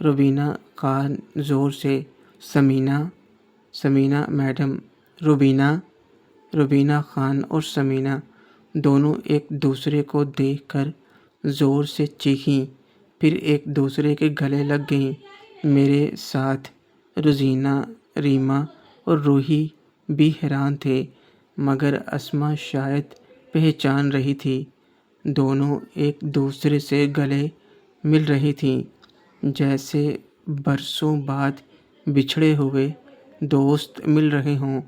روبینہ خان زور سے، سمینہ، سمینہ میڈم، روبینہ۔ روبینہ خان اور سمینہ دونوں ایک دوسرے کو دیکھ کر زور سے چیخیں، پھر ایک دوسرے کے گلے لگ گئیں۔ میرے ساتھ روزینہ، ریما اور روحی بھی حیران تھے، مگر اسما شاید پہچان رہی تھی۔ دونوں ایک دوسرے سے گلے مل رہی تھیں، جیسے برسوں بعد بچھڑے ہوئے دوست مل رہے ہوں۔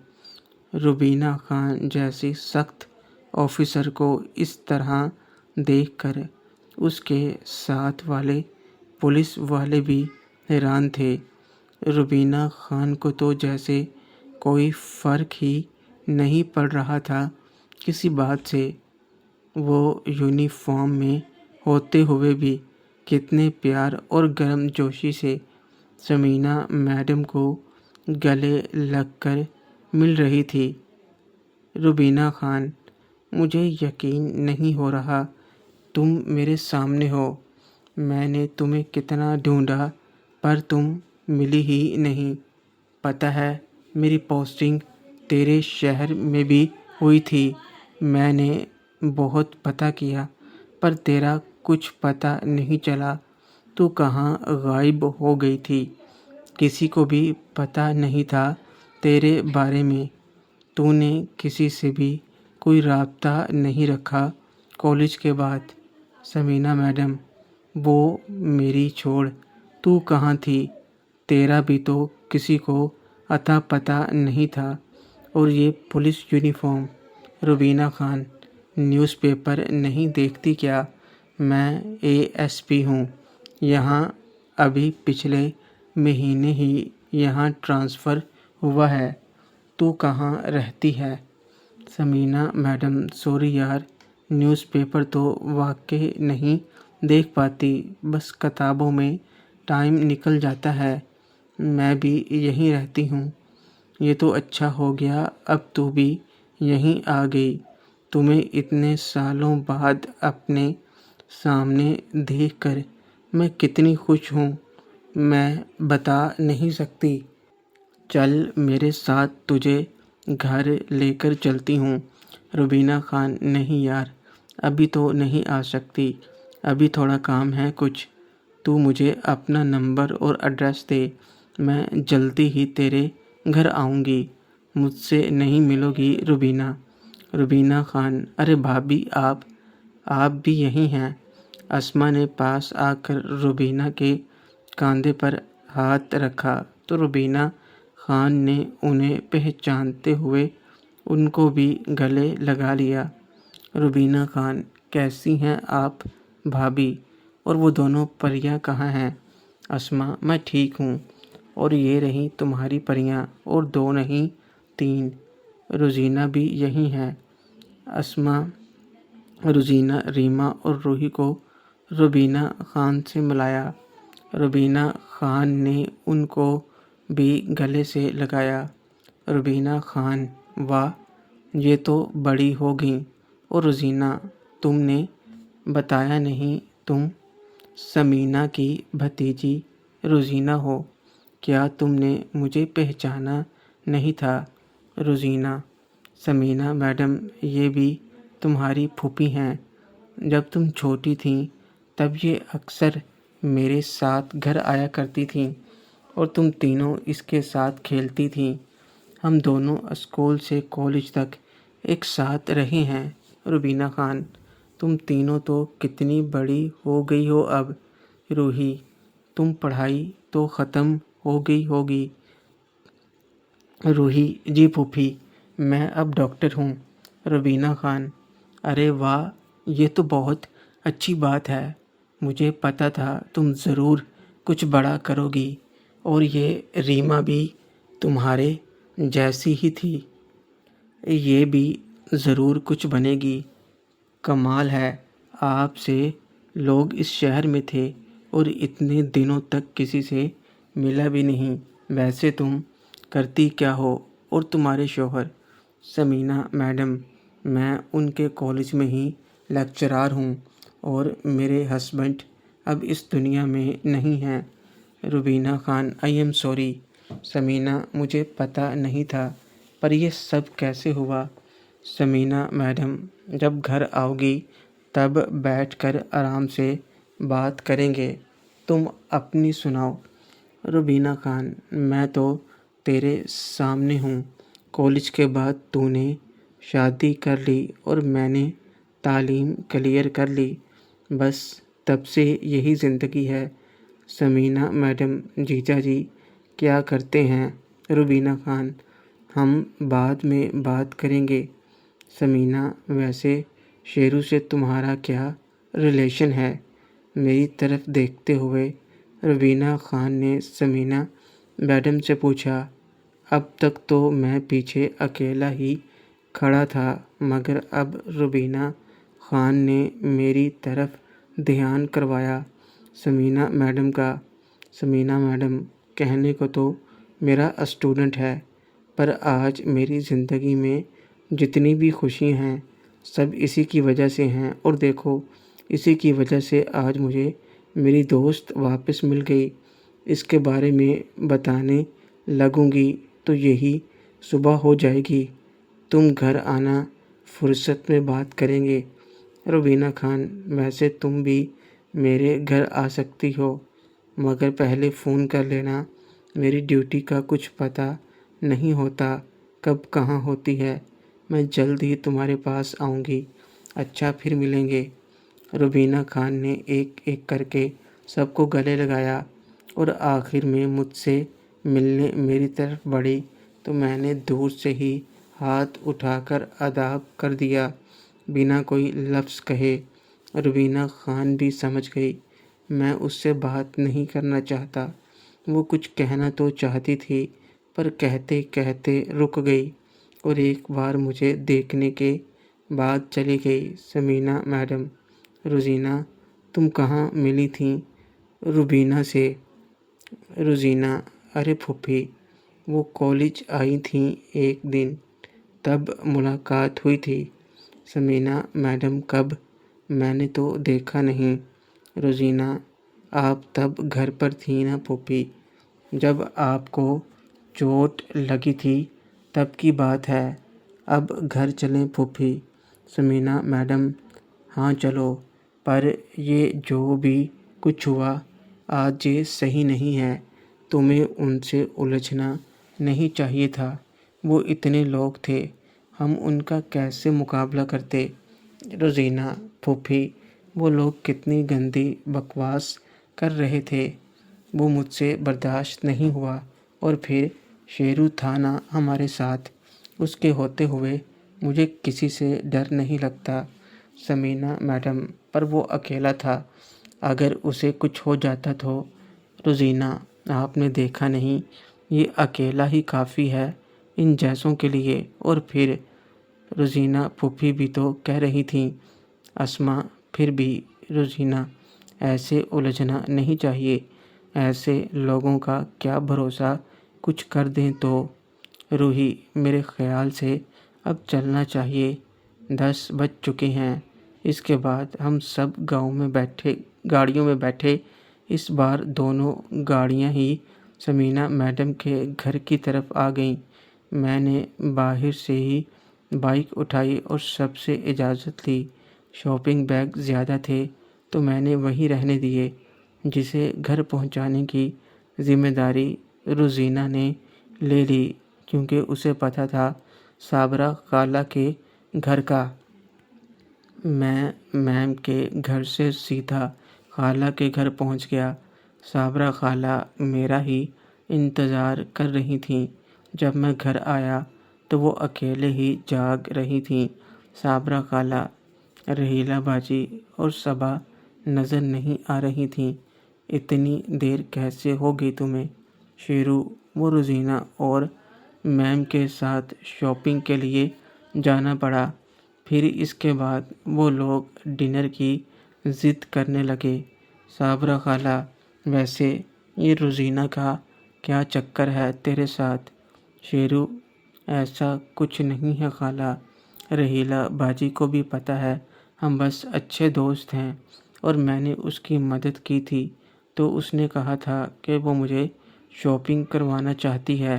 روبینہ خان جیسی سخت آفیسر کو اس طرح دیکھ کر اس کے ساتھ والے پولیس والے بھی حیران تھے۔ روبینہ خان کو تو جیسے کوئی فرق ہی نہیں پڑ رہا تھا کسی بات سے۔ وہ یونیفارم میں ہوتے ہوئے بھی کتنے پیار اور گرم جوشی سے سمینہ میڈم کو گلے لگ کر مل رہی تھی۔ روبینہ خان: مجھے یقین نہیں ہو رہا تم میرے سامنے ہو۔ میں نے تمہیں کتنا ڈھونڈا پر تم ملی ہی نہیں۔ پتہ ہے میری پوسٹنگ تیرے شہر میں بھی ہوئی تھی۔ میں نے بہت پتہ کیا پر تیرا کچھ پتہ نہیں چلا۔ تو کہاں غائب ہو گئی تھی؟ کسی کو بھی پتہ نہیں تھا تیرے بارے میں۔ تو نے کسی سے بھی کوئی رابطہ نہیں رکھا کالج کے بعد؟ سمینہ میڈم: وہ میری چھوڑ، تو کہاں تھی؟ تیرا بھی تو کسی کو اتا پتہ نہیں تھا، اور یہ police uniform. Rubina Khan: news paper نہیں دیکھتی کیا؟ میں ASP ہوں یہاں، ابھی پچھلے مہینے ہی یہاں ٹرانسفر ہوا ہے۔ تو کہاں رہتی ہے؟ سمینہ میڈم: سوری یار، نیوز پیپر تو واقعی نہیں دیکھ پاتی، بس کتابوں میں ٹائم نکل جاتا ہے۔ میں بھی یہیں رہتی ہوں۔ یہ تو اچھا ہو گیا اب تو بھی یہیں آ گئی۔ تمہیں اتنے سالوں بعد اپنے سامنے دیکھ کر میں کتنی خوش ہوں، میں بتا نہیں سکتی۔ چل میرے ساتھ، تجھے گھر لے کر چلتی ہوں۔ روبینہ خان: نہیں یار، ابھی تو نہیں آ سکتی، ابھی تھوڑا کام ہے کچھ۔ تو مجھے اپنا نمبر اور ایڈریس دے، میں جلدی ہی تیرے گھر آؤں گی۔ مجھ سے نہیں ملو گی روبینہ؟ روبینہ خان: ارے بھابھی، آپ بھی یہیں ہیں؟ اسما نے پاس آ کر روبینہ کے کاندھے پر ہاتھ رکھا تو روبینہ خان نے انہیں پہچانتے ہوئے ان کو بھی گلے لگا لیا۔ روبینہ خان: کیسی ہیں آپ بھابھی؟ اور وہ دونوں پریاں کہاں ہیں؟ اسما: میں ٹھیک ہوں، اور یہ رہیں تمہاری پریاں، اور 2 نہیں 3۔ روزینہ بھی یہیں ہے۔ اسما روزینہ، ریما اور روحی کو روبینہ خان سے ملایا۔ روبینہ خان نے ان کو بھی گلے سے لگایا۔ روبینہ خان: واہ، یہ تو بڑی ہو گئیں۔ اور روزینہ: تم نے بتایا نہیں تم سمینہ کی بھتیجی روزینہ ہو؟ کیا تم نے مجھے پہچانا نہیں تھا؟ روزینہ: سمینہ میڈم، یہ بھی تمہاری پھوپھی ہیں۔ جب تم چھوٹی تھیں تب یہ اکثر میرے ساتھ گھر آیا کرتی تھیں، اور تم تینوں اس کے ساتھ کھیلتی تھیں۔ ہم دونوں اسکول سے کالج تک ایک ساتھ رہے ہیں۔ روبینہ خان: تم تینوں تو کتنی بڑی ہو گئی ہو اب۔ روحی: تم پڑھائی تو ختم ہو گئی ہوگی؟ روحی: جی پھوپھی، میں اب ڈاکٹر ہوں۔ روبینہ خان: ارے واہ، یہ تو بہت اچھی بات ہے۔ مجھے پتہ تھا تم ضرور کچھ بڑا کرو گی، اور یہ ریما بھی تمہارے جیسی ہی تھی، یہ بھی ضرور کچھ بنے گی۔ کمال ہے، آپ سے لوگ اس شہر میں تھے اور اتنے دنوں تک کسی سے ملا بھی نہیں۔ ویسے تم کرتی کیا ہو، اور تمہارے شوہر؟ سمینہ میڈم: میں ان کے کالج میں ہی لیکچرار ہوں، اور میرے ہسبینڈ اب اس دنیا میں نہیں ہیں۔ Rubina Khan: I am sorry Samina, مجھے پتہ نہیں تھا، پر یہ سب کیسے ہوا؟ سمینا میڈم: جب گھر آؤ گی تب بیٹھ کر آرام سے بات کریں گے، تم اپنی سناؤ۔ روبینہ خان: میں تو تیرے سامنے ہوں، کالج کے بعد تو نے شادی کر لی اور میں نے تعلیم کلیئر کر لی، بس تب سے یہی زندگی ہے۔ سمینا میڈم: جیجا جی کیا کرتے ہیں؟ روبینہ خان: ہم بعد میں بات کریں گے۔ سمینا: ویسے شیرو سے تمہارا کیا ریلیشن ہے؟ میری طرف دیکھتے ہوئے روبینہ خان نے سمینا میڈم سے پوچھا۔ اب تک تو میں پیچھے اکیلا ہی کھڑا تھا، مگر اب روبینہ خان نے میری طرف دھیان کروایا۔ سمینا میڈم کا: سمینا میڈم: کہنے کو تو میرا اسٹوڈنٹ ہے، پر آج میری زندگی میں جتنی بھی خوشی ہیں سب اسی کی وجہ سے ہیں، اور دیکھو اسی کی وجہ سے آج مجھے میری دوست واپس مل گئی۔ اس کے بارے میں بتانے لگوں گی تو یہی صبح ہو جائے گی، تم گھر آنا، فرصت میں بات کریں گے۔ روبینہ خان: ویسے تم بھی میرے گھر آ سکتی ہو، مگر پہلے فون کر لینا، میری ڈیوٹی کا کچھ پتہ نہیں ہوتا کب کہاں ہوتی ہے، میں جلد ہی تمہارے پاس آؤں گی۔ اچھا پھر ملیں گے۔ روبینہ خان نے ایک ایک کر کے سب کو گلے لگایا اور آخر میں مجھ سے ملنے میری طرف بڑھی تو میں نے دور سے ہی ہاتھ اٹھا کر آداب کر دیا، بنا کوئی لفظ کہے۔ روبینہ خان بھی سمجھ گئی میں اس سے بات نہیں کرنا چاہتا۔ وہ کچھ کہنا تو چاہتی تھی، پر کہتے کہتے رک گئی اور ایک بار مجھے دیکھنے کے بعد چلی گئی۔ سمینا میڈم: روزینہ تم کہاں ملی تھیں روبینہ سے؟ روزینہ: ارے پھوپھی، وہ کالج آئی تھیں ایک دن، تب ملاقات ہوئی تھی۔ سمینا میڈم: کب؟ میں نے تو دیکھا نہیں۔ روزینہ: آپ تب گھر پر تھیں نا پھوپھی، جب آپ کو چوٹ لگی تھی تب کی بات ہے۔ اب گھر چلیں پھوپھی؟ سمینا میڈم: ہاں چلو، پر یہ جو بھی کچھ ہوا آج یہ صحیح نہیں ہے، تمہیں ان سے الجھنا نہیں چاہیے تھا، وہ اتنے لوگ تھے، ہم ان کا کیسے مقابلہ کرتے؟ روزینہ: پھوپھی، وہ لوگ کتنی گندی بکواس کر رہے تھے، وہ مجھ سے برداشت نہیں ہوا، اور پھر شیرو تھا نا ہمارے ساتھ، اس کے ہوتے ہوئے مجھے کسی سے ڈر نہیں لگتا۔ سمینا میڈم: پر وہ اکیلا تھا، اگر اسے کچھ ہو جاتا تو؟ روزینہ: آپ نے دیکھا نہیں، یہ اکیلا ہی کافی ہے ان جیسوں کے لیے، اور پھر روزینہ پھوپھی بھی تو کہہ رہی تھیں۔ اسما: پھر بھی روزینہ، ایسے الجھنا نہیں چاہیے، ایسے لوگوں کا کیا بھروسہ، کچھ کر دیں تو؟ روحی: میرے خیال سے اب چلنا چاہیے، 10 بج چکے ہیں، اس کے بعد ہم سب گاڑیوں میں بیٹھے۔ اس بار دونوں گاڑیاں ہی سمینا میڈم کے گھر کی طرف آ گئیں۔ میں نے باہر سے ہی بائک اٹھائی اور سب سے اجازت لی، شاپنگ بیگ زیادہ تھے تو میں نے وہیں رہنے دیے۔ جسے گھر پہنچانے کی ذمہ داری روزینہ نے لے لی، کیونکہ اسے پتہ تھا صابرہ خالہ کے گھر کا۔ میں میم کے گھر سے سیدھا خالہ کے گھر پہنچ گیا۔ صابرہ خالہ میرا ہی انتظار کر رہی تھیں۔ جب میں گھر آیا تو وہ اکیلے ہی جاگ رہی تھیں۔ صابرہ خالہ، رحیلہ باجی اور صبا نظر نہیں آ رہی تھیں۔ اتنی دیر کیسے ہو گئی تمہیں؟ شیرو: وہ روزینہ اور میم کے ساتھ شاپنگ کے لیے جانا پڑا، پھر اس کے بعد وہ لوگ ڈنر کی ضد کرنے لگے۔ صابرہ خالہ: ویسے یہ روزینہ کا کیا چکر ہے تیرے ساتھ؟ شیرو: ایسا کچھ نہیں ہے خالہ، رحیلہ باجی کو بھی پتہ ہے، ہم بس اچھے دوست ہیں، اور میں نے اس کی مدد کی تھی تو اس نے کہا تھا کہ وہ مجھے شاپنگ کروانا چاہتی ہے۔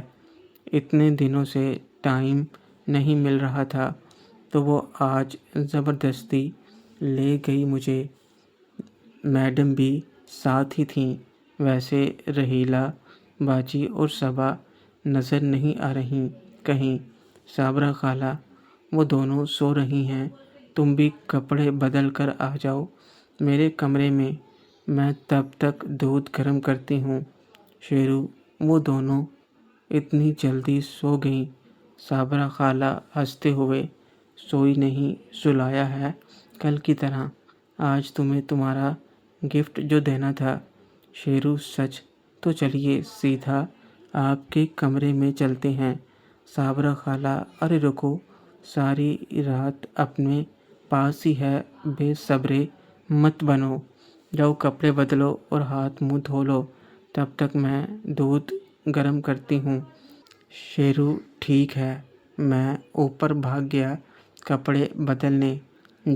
اتنے دنوں سے ٹائم نہیں مل رہا تھا تو وہ آج زبردستی لے گئی مجھے۔ میڈم بھی ساتھ ہی تھیں۔ ویسے رحیلہ باجی اور صبا نظر نہیں آ رہیں کہیں۔ صابرہ خالہ، وہ دونوں سو رہی ہیں، تم بھی کپڑے بدل کر آ جاؤ میرے کمرے میں تب تک دودھ گرم کرتی ہوں۔ شیرو، وہ دونوں اتنی جلدی سو گئیں؟ صابرہ خالہ ہنستے ہوئے، سوئی نہیں، سلایا ہے کل کی طرح۔ آج تمہیں تمہارا گفٹ جو دینا تھا۔ شیرو، سچ؟ تو چلیے سیدھا آپ کے کمرے میں چلتے ہیں۔ صابرہ خالہ، ارے رکو، ساری رات اپنے پاس ہی ہے، بے صبرے مت بنو، جاؤ کپڑے بدلو اور ہاتھ منہ دھو لو، تب تک میں دودھ گرم کرتی ہوں۔ شیرو، ٹھیک ہے۔ میں اوپر بھاگ گیا کپڑے بدلنے۔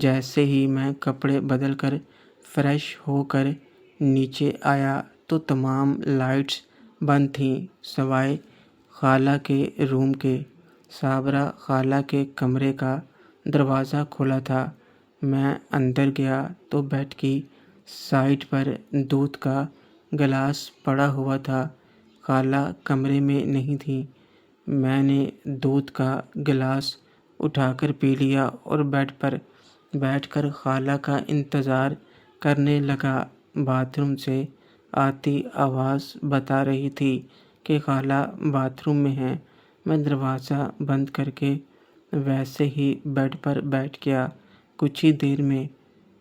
جیسے ہی میں کپڑے بدل کر فریش ہو کر نیچے آیا تو تمام لائٹس بند تھیں سوائے خالہ کے روم کے۔ صابرہ خالہ کے کمرے کا دروازہ کھلا تھا۔ میں اندر گیا تو بیڈ کی سائڈ پر دودھ کا گلاس پڑا ہوا تھا۔ خالہ کمرے میں نہیں تھیں۔ میں نے دودھ کا گلاس اٹھا کر پی لیا اور بیڈ پر بیٹھ کر خالہ کا انتظار کرنے لگا۔ باتھ روم سے آتی آواز بتا رہی تھی کہ خالہ باتھ روم میں ہیں۔ میں دروازہ بند کر کے ویسے ہی بیڈ پر بیٹھ گیا۔ کچھ ہی دیر میں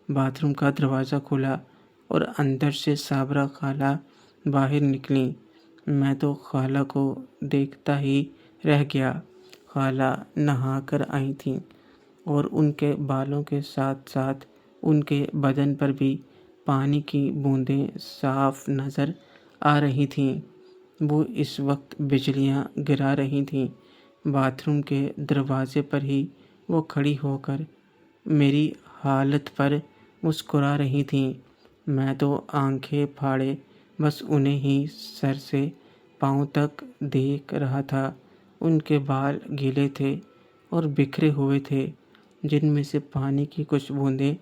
باتھ روم کا دروازہ کھلا اور اندر سے صابرہ خالہ باہر نکلیں۔ میں تو خالہ کو دیکھتا ہی رہ گیا۔ خالہ نہا کر آئی تھیں اور ان کے بالوں کے ساتھ ساتھ ان کے بدن پر بھی پانی کی بوندیں صاف نظر آ رہی تھیں۔ وہ اس وقت بجلیاں گرا رہی تھیں۔ باتھ روم کے دروازے پر ہی وہ کھڑی ہو کر میری حالت پر مسکرا رہی تھیں۔ میں تو آنکھیں پھاڑے بس انہیں ہی سر سے پاؤں تک دیکھ رہا تھا۔ ان کے بال گیلے تھے اور بکھرے ہوئے تھے، جن میں سے پانی کی کچھ بوندیں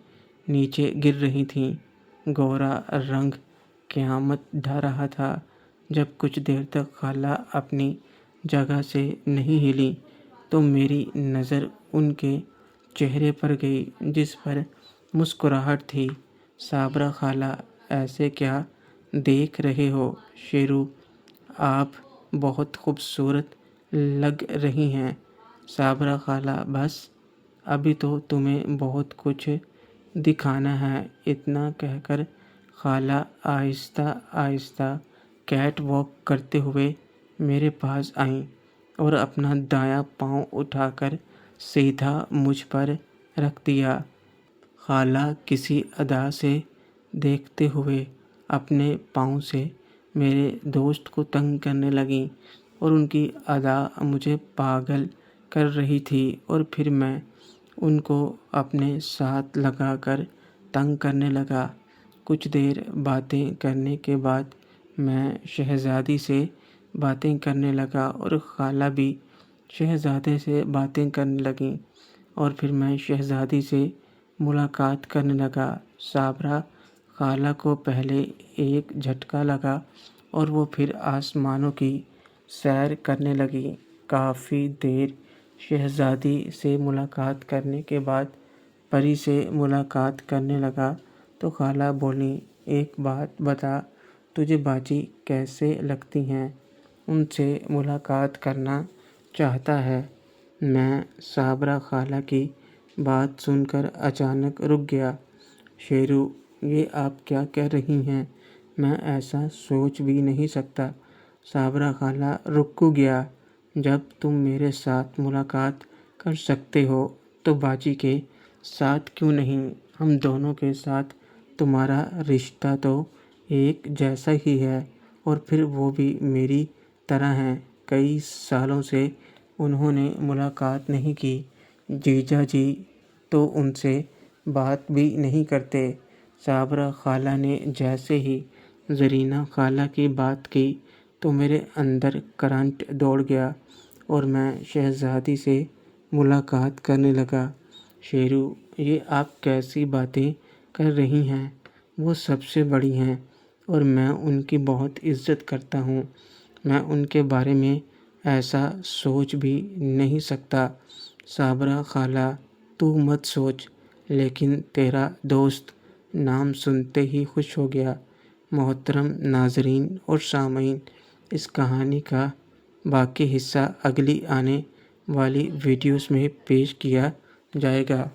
نیچے گر رہی تھیں۔ گورا رنگ قیامت ڈھا رہا تھا۔ جب کچھ دیر تک خالہ اپنی جگہ سے نہیں ہلی تو میری نظر ان کے چہرے پر گئی جس پر مسکراہٹ تھی۔ صابرہ خالہ، ایسے کیا دیکھ رہے ہو؟ شیرو، آپ بہت خوبصورت لگ رہی ہیں۔ صابرہ خالہ، بس ابھی تو تمہیں بہت کچھ دکھانا ہے۔ اتنا کہہ کر خالہ آہستہ آہستہ کیٹ واک کرتے ہوئے میرے پاس آئیں اور اپنا دایاں پاؤں اٹھا کر سیدھا مجھ پر رکھ دیا۔ خالہ کسی ادا سے دیکھتے ہوئے اپنے پاؤں سے میرے دوست کو تنگ کرنے لگیں اور ان کی ادا مجھے پاگل کر رہی تھی، اور پھر میں ان کو اپنے ساتھ لگا کر تنگ کرنے لگا۔ کچھ دیر باتیں کرنے کے بعد میں شہزادی سے باتیں کرنے لگا اور خالہ بھی شہزادے سے باتیں کرنے لگیں، اور پھر میں شہزادی سے ملاقات کرنے لگا۔ صابرہ خالہ کو پہلے ایک جھٹکا لگا اور وہ پھر آسمانوں کی سیر کرنے لگی۔ کافی دیر شہزادی سے ملاقات کرنے کے بعد پری سے ملاقات کرنے لگا تو خالہ بولیں، ایک بات بتا، تجھے باجی کیسے لگتی ہیں؟ ان سے ملاقات کرنا چاہتا ہے۔ میں صابرہ خالہ کی بات سن کر اچانک رک گیا۔ شیرو، یہ آپ کیا کہہ رہی ہیں؟ میں ایسا سوچ بھی نہیں سکتا۔ صابرہ خالہ، رک گیا، جب تم میرے ساتھ ملاقات کر سکتے ہو تو باجی کے ساتھ کیوں نہیں؟ ہم دونوں کے ساتھ تمہارا رشتہ تو ایک جیسا ہی ہے، اور پھر وہ بھی میری طرح ہیں۔ کئی سالوں سے انہوں نے ملاقات نہیں کی۔ جیجا جی تو ان سے بات بھی نہیں کرتے۔ صابرہ خالہ نے جیسے ہی زرینہ خالہ کی بات کی تو میرے اندر کرنٹ دوڑ گیا اور میں شہزادی سے ملاقات کرنے لگا۔ شیرو، یہ آپ کیسی باتیں کر رہی ہیں؟ وہ سب سے بڑی ہیں اور میں ان کی بہت عزت کرتا ہوں۔ میں ان کے بارے میں ایسا سوچ بھی نہیں سکتا۔ صابرہ خالہ، تو مت سوچ، لیکن تیرا دوست نام سنتے ہی خوش ہو گیا۔ محترم ناظرین اور سامعین، اس کہانی کا باقی حصہ اگلی آنے والی ویڈیوز میں پیش کیا جائے گا۔